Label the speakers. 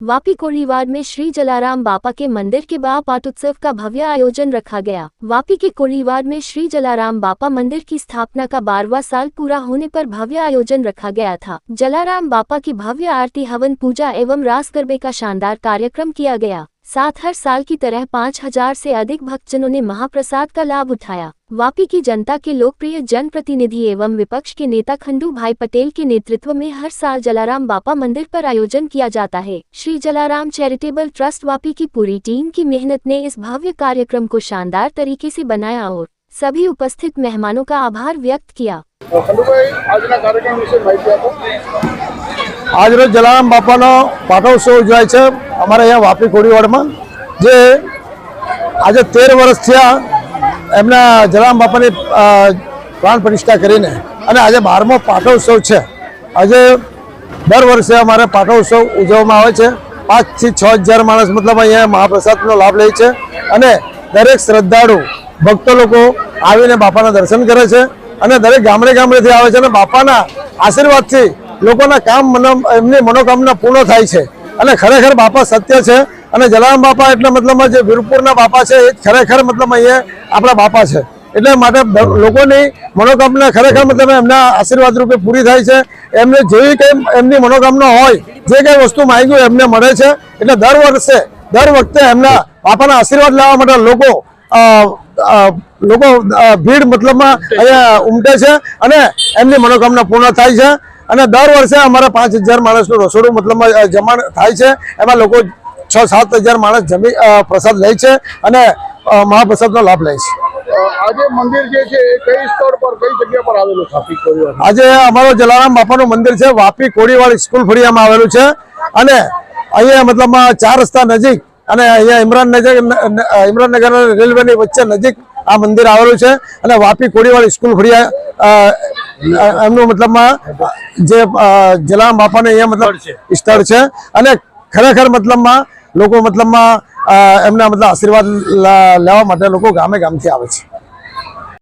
Speaker 1: वापी कोढ़ीवाड़ में श्री जलाराम बापा के मंदिर के बा पाटोत्सव का भव्य आयोजन रखा गया। वापी के कोढ़ीवाड़ में श्री जलाराम बापा मंदिर की स्थापना का 12वां साल पूरा होने पर भव्य आयोजन रखा गया था। जलाराम बापा की भव्य आरती, हवन, पूजा एवं रास गरबे का शानदार कार्यक्रम किया गया। साथ हर साल की तरह 5000 से अधिक भक्तजनों ने महाप्रसाद का लाभ उठाया। वापी की जनता के लोकप्रिय जनप्रतिनिधि एवं विपक्ष के नेता खंडू भाई पटेल के नेतृत्व में हर साल जलाराम बापा मंदिर पर आयोजन किया जाता है। श्री जलाराम चैरिटेबल ट्रस्ट वापी की पूरी टीम की मेहनत ने इस भव्य कार्यक्रम को शानदार तरीके से बनाया और सभी उपस्थित मेहमानों का आभार व्यक्त किया।
Speaker 2: आज रोज जलाराम बापानो पाटोत्सव उजवाय छे अमारे अहींया वापी कोढ़ीवाड़मां जे आज 13 वर्ष थया एमना जलाराम बापानी प्राण प्रतिष्ठा करीने अने आज 12मो पाटोत्सव छे। आज दर वर्षे अमारे पाटोत्सव उजववामां आवे छे। 5 થી 6 હજાર माणस मतलब अहींया महाप्रसादनो लाभ ले छे अने दरेक श्रद्धाळु भक्तो लोको आवीने बापाना दर्शन करे छे अने दरेक गामडे गामडेथी आवे छे अने बापाना आशीर्वादथी लोकोना काम एमनी मनोकामना पूर्ण थाय छे अने खरेखर बापा सत्य छे अने जलाराम बापा एटले मतलब जे वीरपुરના बापा छे ए खरेखर मतलब अहींया आपણા बापा छे એટલે માટે લોકોની મનોકામના ખરેખર मतलब એમના આશીર્વાદ રૂપે પૂરી થાય છે। એમને જેવી કંઈ એમની મનોકામના હોય જે કંઈ વસ્તુ માંગ્યું એમને મળે છે એટલે દર વખતે એમના બાપાના આશીર્વાદ લેવા માટે લોકો ભીડ મતલબમાં અહીંયા ઉમટે છે અને એમની મનોકામના પૂર્ણ થાય છે અને દર વર્ષે અમારા 5000 માણસનું રસોડું મતલબમાં જમણ થાય છે। એમાં લોકો 6-7 હજાર માણસ જમી પ્રસાદ લે છે અને મહાપ્રસાદનો લાભ લે છે।
Speaker 3: આજે મંદિર જે છે કઈ સ્થળ પર કઈ જગ્યા પર આવેલું છે?
Speaker 2: આજે અમારો જલારામ બાપાનું મંદિર છે વાપી કોળીવાડ સ્કૂલ ફળિયામાં આવેલું છે અને અહીંયા મતલબમાં 4 રસ્તા નજીક અને અહીંયા ઇમરાનનગર રેલવેની વચ્ચે નજીક આ મંદિર આવેલું છે અને વાપી કોળીવાડ સ્કૂલ ફળિયા એમનું મતલબમાં જે જલારામ બાપાને અહીંયા મતલબ સ્થળ છે અને ખરેખર મતલબમાં લોકો મતલબમાં એમના મતલબ આશીર્વાદ લેવા માટે લોકો ગામે ગામથી આવે છે।